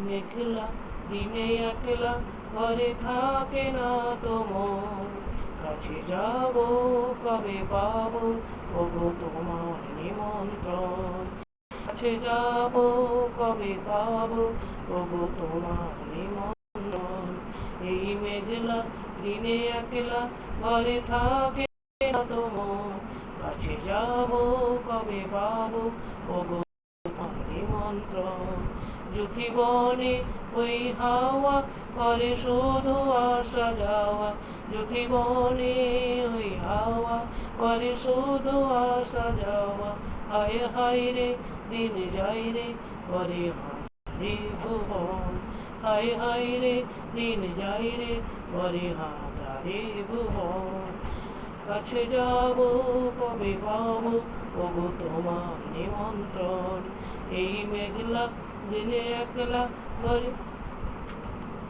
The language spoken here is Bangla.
মেঘলা দিনে একলা ঘরে থাকে না তো মন, কাছে যাব কবে পাবো ওগো তোমার নিমন্ত্রণ, কাছে যাব কবে পাবো ওগো তোমার নিমন্ত্রণ। এই মেঘলা দিনে একলা ঘরে থাকে না তো মন, কাছে যাব কবে পাবো ওগো তোমার নিমন্ত্রণ। জ্যোতি বনে ওই হাওয়া করে শুধু আসা যাওয়া, জ্যোতি বনে ওই হাওয়া করে শুধু আসা যাওয়া। হায় হায় রে দিন যাই রে করে হাজারে ভুবন, হায় হায় রে দিন যাই রে করে হাজারে ভুবন। কাছে যাব কবে পাবো ওগো তোমার নিমন্ত্রণ। এই মেঘলা দিনে একলা ঘরে